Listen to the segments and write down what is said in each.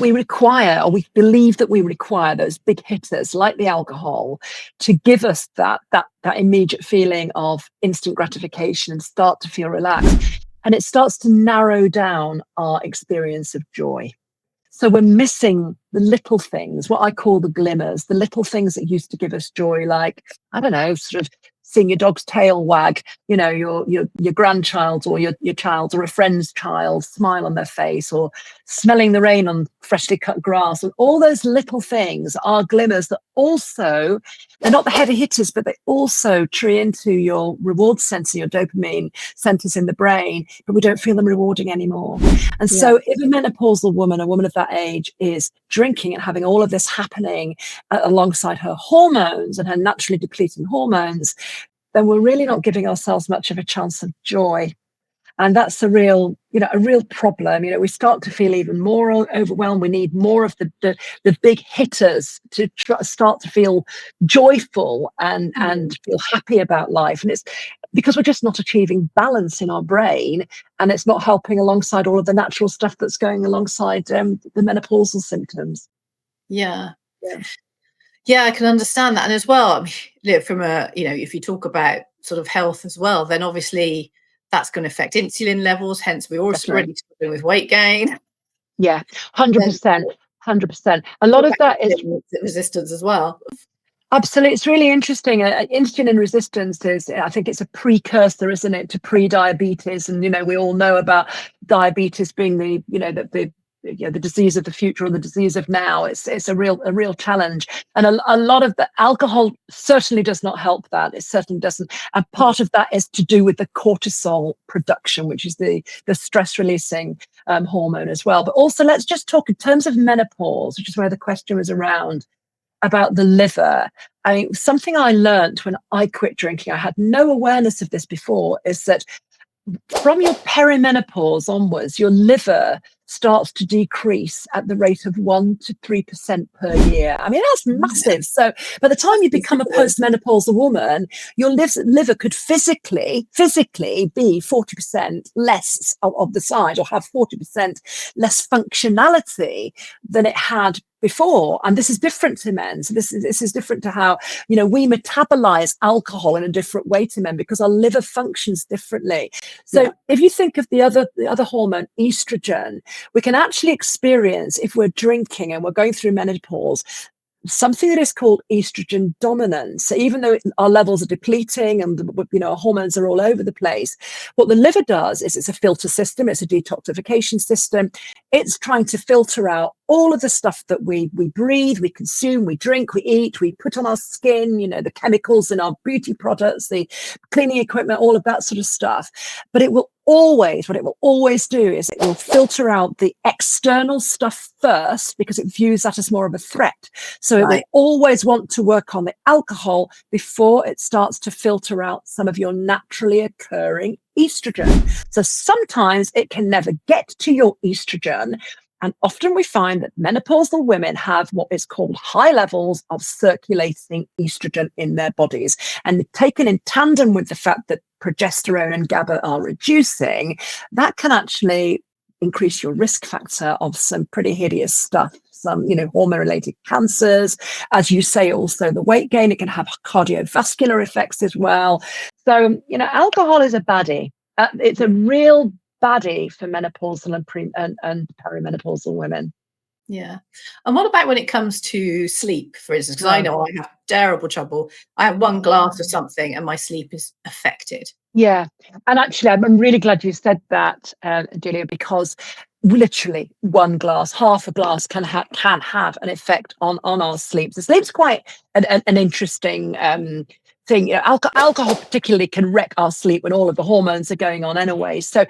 we require, or we believe that we require, those big hitters like the alcohol to give us that immediate feeling of instant gratification and start to feel relaxed. And it starts to narrow down our experience of joy. So we're missing the little things, what I call the glimmers, the little things that used to give us joy, like, I don't know, sort of seeing your dog's tail wag, you know, your grandchild or your child or a friend's child smile on their face, or smelling the rain on freshly cut grass. And all those little things are glimmers that also, they're not the heavy hitters, but they also tree into your reward center, your dopamine centers in the brain, but we don't feel them rewarding anymore. And so if a menopausal woman, a woman of that age, is drinking and having all of this happening alongside her hormones and her naturally depleting hormones, then we're really not giving ourselves much of a chance of joy. And that's a real problem. We start to feel even more overwhelmed. We need more of the big hitters to start to feel joyful and feel happy about life. And it's because we're just not achieving balance in our brain, and it's not helping alongside all of the natural stuff that's going alongside the menopausal symptoms. Yeah, I can understand that. And as well, I mean, from if you talk about sort of health as well, then obviously that's going to affect insulin levels. Hence, we're also already struggling with weight gain. Yeah, 100%. 100%. A lot of that is resistance as well. Absolutely. It's really interesting. Insulin resistance is, I think it's a precursor, isn't it, to pre-diabetes? And, we all know about diabetes being the disease of the future or the disease of now. It's a real challenge. And a lot of the alcohol certainly does not help that. It certainly doesn't. And part of that is to do with the cortisol production, which is the stress releasing hormone as well. But also, let's just talk in terms of menopause, which is where the question was around, about the liver. I mean, something I learned when I quit drinking, I had no awareness of this before, is that from your perimenopause onwards, your liver starts to decrease at the rate of 1 to 3% per year. I mean, that's massive. So by the time you become a postmenopausal woman, your liver could physically be 40% less of the size, or have 40% less functionality than it had before. And this is different to men. So this is different to how, we metabolize alcohol in a different way to men, because our liver functions differently. So if you think of the other hormone, estrogen, we can actually experience, if we're drinking and we're going through menopause, something that is called estrogen dominance. So even though our levels are depleting and our hormones are all over the place, what the liver does is it's a filter system, it's a detoxification system. It's trying to filter out all of the stuff that we breathe, we consume, we drink, we eat, we put on our skin, the chemicals in our beauty products, the cleaning equipment, all of that sort of stuff. But what it will always do is it will filter out the external stuff first, because it views that as more of a threat. So it will always want to work on the alcohol before it starts to filter out some of your naturally occurring estrogen. So sometimes it can never get to your estrogen. And often we find that menopausal women have what is called high levels of circulating estrogen in their bodies. And taken in tandem with the fact that progesterone and GABA are reducing, that can actually increase your risk factor of some pretty hideous stuff. Some, hormone-related cancers, as you say, also the weight gain. It can have cardiovascular effects as well. So, alcohol is a baddie. It's a real baddie for menopausal and perimenopausal women. Yeah. And what about when it comes to sleep, for instance? Because I know I have terrible trouble. I have one glass of something and my sleep is affected. Yeah. And actually, I'm really glad you said that, Julia, because literally one glass, half a glass can have an effect on our sleep. So sleep's quite an interesting thing. Alcohol particularly can wreck our sleep when all of the hormones are going on anyway. So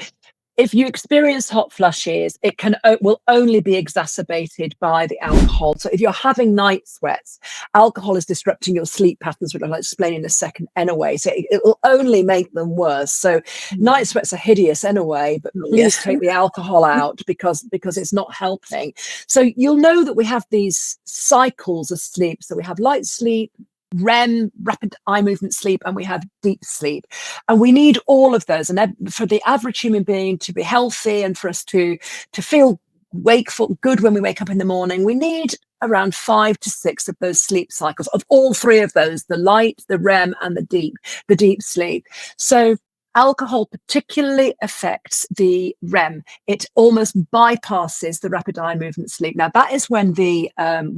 if you experience hot flushes, it will only be exacerbated by the alcohol. So if you're having night sweats, alcohol is disrupting your sleep patterns, which I'll explain in a second anyway. So it will only make them worse. So night sweats are hideous anyway, but please take the alcohol out because it's not helping. So you'll know that we have these cycles of sleep. So we have light sleep, REM, rapid eye movement sleep, and we have deep sleep. And we need all of those. And for the average human being to be healthy and for us to feel wakeful, good when we wake up in the morning. We need around 5 to 6 of those sleep cycles, of all 3 of those, the light, the REM, and the deep sleep. So alcohol particularly affects the REM. It almost bypasses the rapid eye movement sleep. Now, that is when we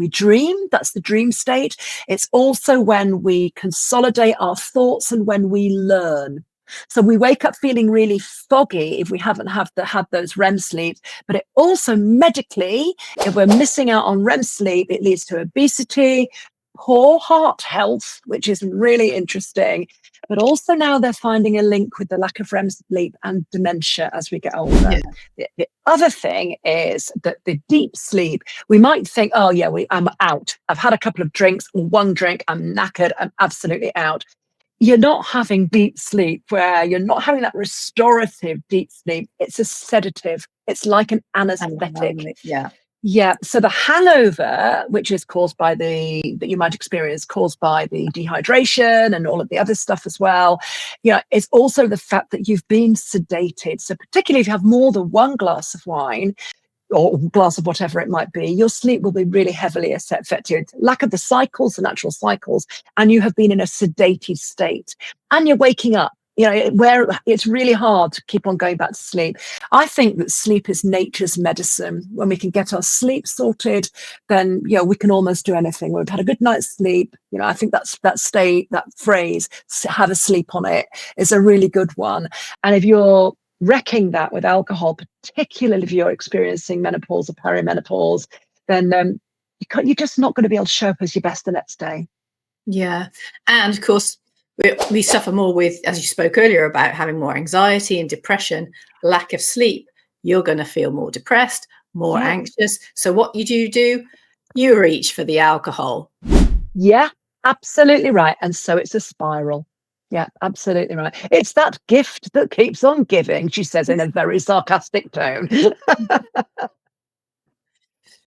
dream. That's the dream state. It's also when we consolidate our thoughts and when we learn. So we wake up feeling really foggy if we haven't had those REM sleeps. But it also medically, if we're missing out on REM sleep, it leads to obesity, poor heart health, which is really interesting. But also now they're finding a link with the lack of REM sleep and dementia as we get older. Yeah. The other thing is that the deep sleep, we might think, oh yeah, I'm out. I've had a couple of drinks, or 1 drink, I'm knackered, I'm absolutely out. You're not having deep sleep, where you're not having that restorative deep sleep. It's a sedative. It's like an anesthetic. Yeah. So the hangover, which is caused by that you might experience, caused by the dehydration and all of the other stuff as well, it's also the fact that you've been sedated. So particularly if you have more than 1 glass of wine, or glass of whatever it might be, your sleep will be really heavily affected. Lack of the cycles, the natural cycles, and you have been in a sedated state, and you're waking up, where it's really hard to keep on going back to sleep. I think that sleep is nature's medicine. When we can get our sleep sorted, then we can almost do anything. When we've had a good night's sleep, I think that phrase, have a sleep on it, is a really good one. And if you're wrecking that with alcohol, particularly if you're experiencing menopause or perimenopause, then you're just not going to be able to show up as your best the next day. Yeah. And of course, we suffer more with, as you spoke earlier about, having more anxiety and depression, lack of sleep. You're going to feel more depressed, more anxious. So what you do, you reach for the alcohol. Yeah, absolutely right. And so it's a spiral. Yeah, absolutely right. It's that gift that keeps on giving, she says in a very sarcastic tone.